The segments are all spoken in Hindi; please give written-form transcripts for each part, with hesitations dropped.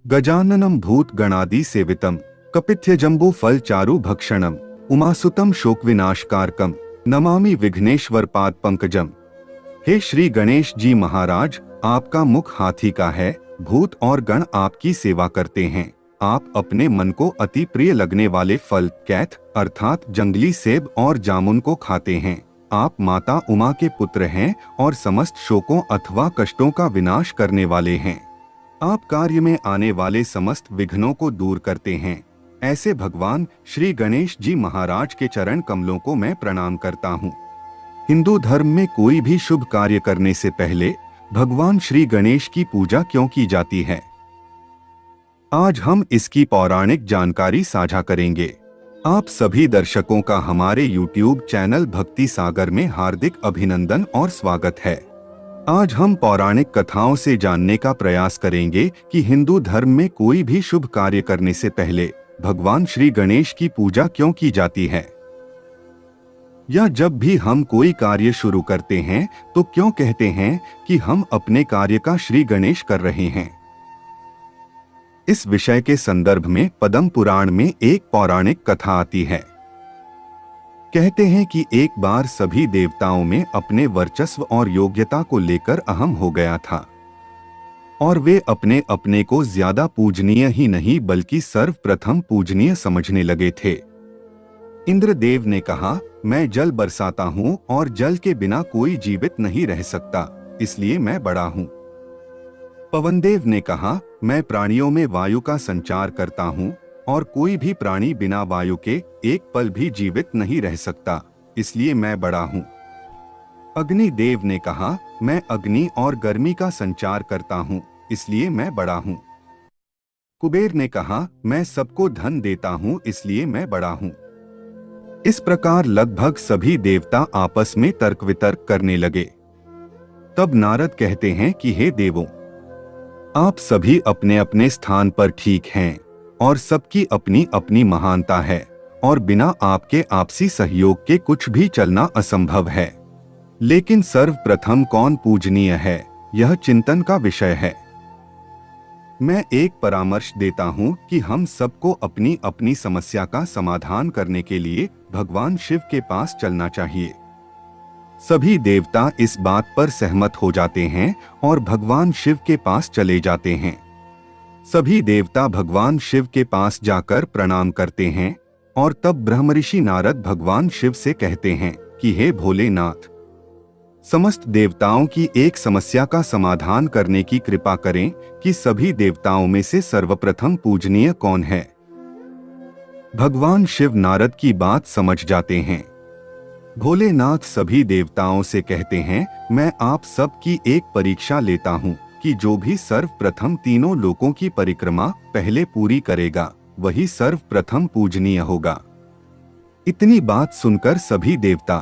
गजाननं भूतगणादि सेवितम कपित्यजम्बो फल चारु भक्षणम उमासुतम शोक विनाशकारकम नमामि विघ्नेश्वर पाद पंकजम। हे श्री गणेश जी महाराज, आपका मुख हाथी का है, भूत और गण आपकी सेवा करते हैं। आप अपने मन को अति प्रिय लगने वाले फल कैथ अर्थात जंगली सेब और जामुन को खाते हैं। आप माता उमा के पुत्र हैं और समस्त शोकों अथवा कष्टों का विनाश करने वाले हैं। आप कार्य में आने वाले समस्त विघ्नों को दूर करते हैं। ऐसे भगवान श्री गणेश जी महाराज के चरण कमलों को मैं प्रणाम करता हूँ। हिंदू धर्म में कोई भी शुभ कार्य करने से पहले भगवान श्री गणेश की पूजा क्यों की जाती है, आज हम इसकी पौराणिक जानकारी साझा करेंगे। आप सभी दर्शकों का हमारे YouTube चैनल भक्ति सागर में हार्दिक अभिनंदन और स्वागत है। आज हम पौराणिक कथाओं से जानने का प्रयास करेंगे कि हिंदू धर्म में कोई भी शुभ कार्य करने से पहले भगवान श्री गणेश की पूजा क्यों की जाती है, या जब भी हम कोई कार्य शुरू करते हैं तो क्यों कहते हैं कि हम अपने कार्य का श्री गणेश कर रहे हैं। इस विषय के संदर्भ में पद्म पुराण में एक पौराणिक कथा आती है। कहते हैं कि एक बार सभी देवताओं में अपने वर्चस्व और योग्यता को लेकर अहम हो गया था और वे अपने अपने को ज्यादा पूजनीय ही नहीं बल्कि सर्वप्रथम पूजनीय समझने लगे थे। इंद्रदेव ने कहा, मैं जल बरसाता हूँ और जल के बिना कोई जीवित नहीं रह सकता, इसलिए मैं बड़ा हूँ। पवनदेव ने कहा, मैं प्राणियों में वायु का संचार करता हूँ और कोई भी प्राणी बिना वायु के एक पल भी जीवित नहीं रह सकता, इसलिए मैं बड़ा हूँ। अग्निदेव ने कहा, मैं अग्नि और गर्मी का संचार करता हूँ, इसलिए मैं बड़ा हूँ। कुबेर ने कहा, मैं सबको धन देता हूँ, इसलिए मैं बड़ा हूँ। इस प्रकार लगभग सभी देवता आपस में तर्क वितर्क करने लगे। तब नारद कहते हैं कि हे देवों, आप सभी अपने अपने स्थान पर ठीक हैं और सबकी अपनी अपनी महानता है और बिना आपके आपसी सहयोग के कुछ भी चलना असंभव है। लेकिन सर्वप्रथम कौन पूजनीय है, यह चिंतन का विषय है। मैं एक परामर्श देता हूँ कि हम सबको अपनी अपनी समस्या का समाधान करने के लिए भगवान शिव के पास चलना चाहिए। सभी देवता इस बात पर सहमत हो जाते हैं और भगवान शिव के पास चले जाते हैं। सभी देवता भगवान शिव के पास जाकर प्रणाम करते हैं और तब ब्रह्मऋषि नारद भगवान शिव से कहते हैं कि हे भोलेनाथ, समस्त देवताओं की एक समस्या का समाधान करने की कृपा करें कि सभी देवताओं में से सर्वप्रथम पूजनीय कौन है। भगवान शिव नारद की बात समझ जाते हैं। भोलेनाथ सभी देवताओं से कहते हैं, मैं आप सब की एक परीक्षा लेता हूँ कि जो भी सर्वप्रथम तीनों लोकों की परिक्रमा पहले पूरी करेगा वही सर्वप्रथम पूजनीय होगा। इतनी बात सुनकर सभी देवता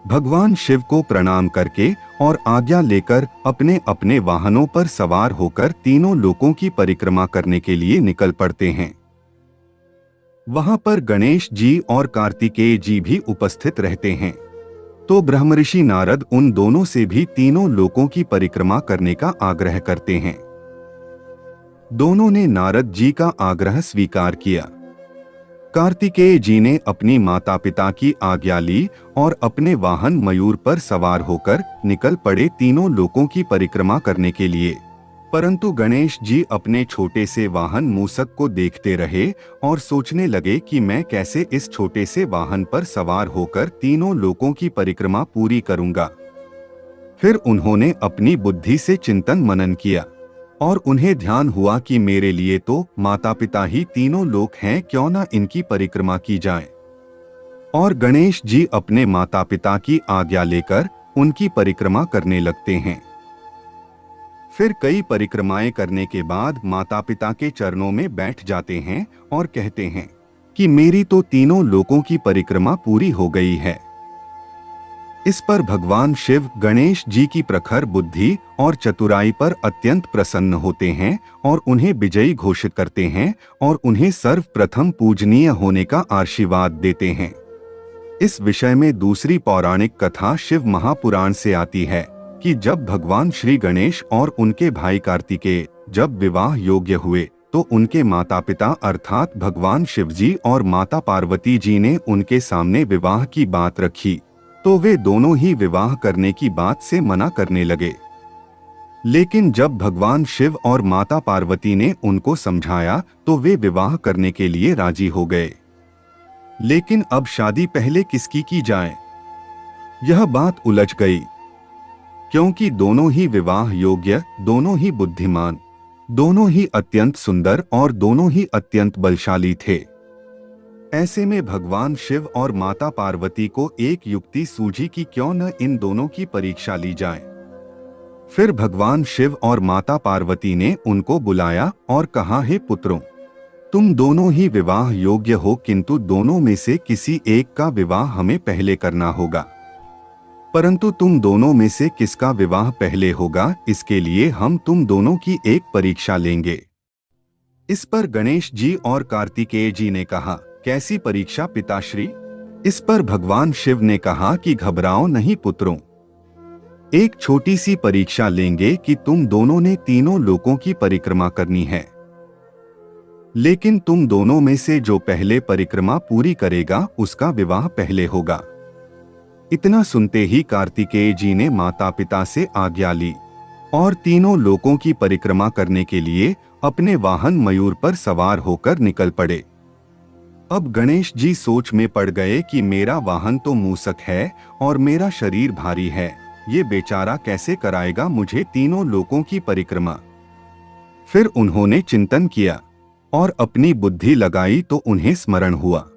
भगवान शिव को प्रणाम करके और आज्ञा लेकर अपने अपने वाहनों पर सवार होकर तीनों लोकों की परिक्रमा करने के लिए निकल पड़ते हैं। वहां पर गणेश जी और कार्तिकेय जी भी उपस्थित रहते हैं। तो ब्रह्मऋषि नारद उन दोनों से भी तीनों लोकों की परिक्रमा करने का आग्रह करते हैं। दोनों ने नारद जी का आग्रह स्वीकार किया। कार्तिकेय जी ने अपनी माता पिता की आज्ञा ली और अपने वाहन मयूर पर सवार होकर निकल पड़े तीनों लोकों की परिक्रमा करने के लिए। परंतु गणेश जी अपने छोटे से वाहन मूसक को देखते रहे और सोचने लगे कि मैं कैसे इस छोटे से वाहन पर सवार होकर तीनों लोकों की परिक्रमा पूरी करूंगा। फिर उन्होंने अपनी बुद्धि से चिंतन मनन किया और उन्हें ध्यान हुआ कि मेरे लिए तो माता पिता ही तीनों लोक हैं, क्यों न इनकी परिक्रमा की जाए। और गणेश जी अपने माता पिता की आज्ञा लेकर उनकी परिक्रमा करने लगते हैं। फिर कई परिक्रमाएं करने के बाद माता पिता के चरणों में बैठ जाते हैं और कहते हैं कि मेरी तो तीनों लोकों की परिक्रमा पूरी हो गई है। इस पर भगवान शिव गणेश जी की प्रखर बुद्धि और चतुराई पर अत्यंत प्रसन्न होते हैं और उन्हें विजयी घोषित करते हैं और उन्हें सर्वप्रथम पूजनीय होने का आशीर्वाद देते हैं। इस विषय में दूसरी पौराणिक कथा शिव महापुराण से आती है कि जब भगवान श्री गणेश और उनके भाई कार्तिकेय जब विवाह योग्य हुए तो उनके माता पिता अर्थात भगवान शिवजी और माता पार्वती जी ने उनके सामने विवाह की बात रखी तो वे दोनों ही विवाह करने की बात से मना करने लगे। लेकिन जब भगवान शिव और माता पार्वती ने उनको समझाया तो वे विवाह करने के लिए राजी हो गए। लेकिन अब शादी पहले किसकी की जाए, यह बात उलझ गई, क्योंकि दोनों ही विवाह योग्य, दोनों ही बुद्धिमान, दोनों ही अत्यंत सुंदर और दोनों ही अत्यंत बलशाली थे। ऐसे में भगवान शिव और माता पार्वती को एक युक्ति सूझी कि क्यों न इन दोनों की परीक्षा ली जाए। फिर भगवान शिव और माता पार्वती ने उनको बुलाया और कहा, हे पुत्रों, तुम दोनों ही विवाह योग्य हो, किंतु दोनों में से किसी एक का विवाह हमें पहले करना होगा। परंतु तुम दोनों में से किसका विवाह पहले होगा, इसके लिए हम तुम दोनों की एक परीक्षा लेंगे। इस पर गणेश जी और कार्तिकेय जी ने कहा, कैसी परीक्षा पिताश्री? इस पर भगवान शिव ने कहा कि घबराओ नहीं पुत्रों, एक छोटी सी परीक्षा लेंगे कि तुम दोनों ने तीनों लोकों की परिक्रमा करनी है, लेकिन तुम दोनों में से जो पहले परिक्रमा पूरी करेगा उसका विवाह पहले होगा। इतना सुनते ही कार्तिकेय जी ने माता पिता से आज्ञा ली और तीनों लोकों की परिक्रमा करने के लिए अपने वाहन मयूर पर सवार होकर निकल पड़े। अब गणेश जी सोच में पड़ गए कि मेरा वाहन तो मूसक है और मेरा शरीर भारी है, ये बेचारा कैसे कराएगा मुझे तीनों लोकों की परिक्रमा। फिर उन्होंने चिंतन किया और अपनी बुद्धि लगाई तो उन्हें स्मरण हुआ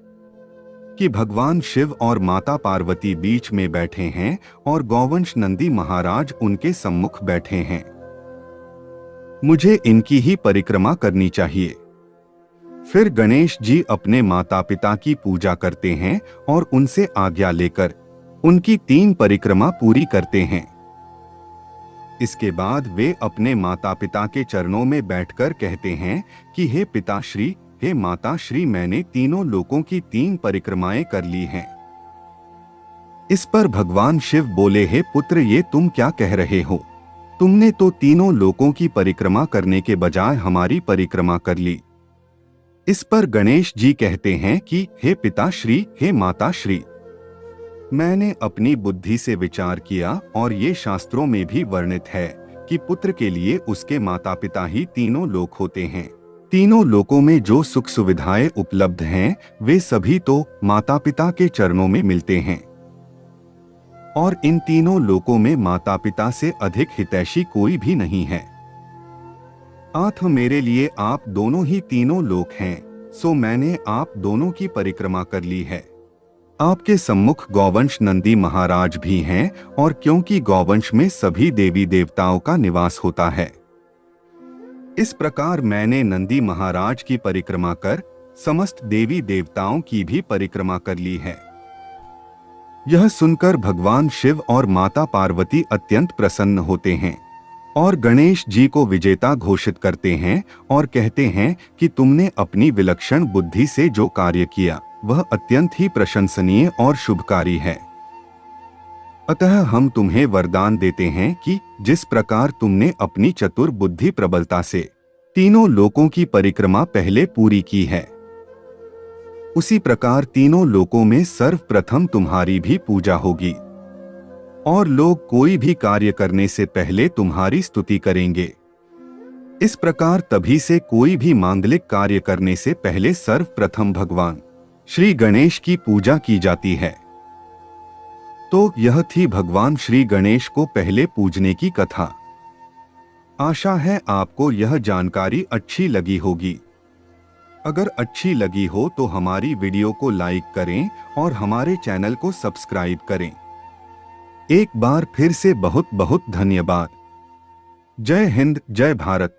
कि भगवान शिव और माता पार्वती बीच में बैठे हैं और गौवंश नंदी महाराज उनके सम्मुख बैठे हैं। मुझे इनकी ही परिक्रमा करनी चाहिए। फिर गणेश जी अपने माता पिता की पूजा करते हैं और उनसे आज्ञा लेकर उनकी 3 परिक्रमा पूरी करते हैं। इसके बाद वे अपने माता पिता के चरणों में बैठकर कहते हैं कि हे पिताश्री, हे माताश्री, मैंने तीनों लोकों की 3 परिक्रमाएं कर ली हैं। इस पर भगवान शिव बोले, हे पुत्र, ये तुम क्या कह रहे हो? तुमने तो तीनों लोकों की परिक्रमा करने के बजाय हमारी परिक्रमा कर ली। इस पर गणेश जी कहते हैं कि हे पिताश्री, हे माताश्री, मैंने अपनी बुद्धि से विचार किया और ये शास्त्रों में भी वर्णित है कि पुत्र के लिए उसके माता पिता ही तीनों लोक होते हैं। तीनों लोकों में जो सुख सुविधाएं उपलब्ध हैं वे सभी तो माता पिता के चरणों में मिलते हैं, और इन तीनों लोकों में माता पिता से अधिक हितैषी कोई भी नहीं है। आठ मेरे लिए आप दोनों ही तीनों लोक हैं, सो मैंने आप दोनों की परिक्रमा कर ली है। आपके सम्मुख गौवंश नंदी महाराज भी हैं, और क्योंकि गौवंश में सभी देवी देवताओं का निवास होता है, इस प्रकार मैंने नंदी महाराज की परिक्रमा कर समस्त देवी देवताओं की भी परिक्रमा कर ली है। यह सुनकर भगवान शिव और माता पार्वती अत्यंत प्रसन्न होते हैं और गणेश जी को विजेता घोषित करते हैं और कहते हैं कि तुमने अपनी विलक्षण बुद्धि से जो कार्य किया वह अत्यंत ही प्रशंसनीय और शुभकारी है। अतः हम तुम्हें वरदान देते हैं कि जिस प्रकार तुमने अपनी चतुर बुद्धि प्रबलता से तीनों लोकों की परिक्रमा पहले पूरी की है, उसी प्रकार तीनों लोकों में सर्वप्रथम तुम्हारी भी पूजा होगी, और लोग कोई भी कार्य करने से पहले तुम्हारी स्तुति करेंगे। इस प्रकार तभी से कोई भी मांगलिक कार्य करने से पहले सर्वप्रथम भगवान श्री गणेश की पूजा की जाती है। तो यह थी भगवान श्री गणेश को पहले पूजने की कथा। आशा है आपको यह जानकारी अच्छी लगी होगी। अगर अच्छी लगी हो तो हमारी वीडियो को लाइक करें और हमारे चैनल को सब्सक्राइब करें। एक बार फिर से बहुत बहुत धन्यवाद। जय हिंद, जय भारत।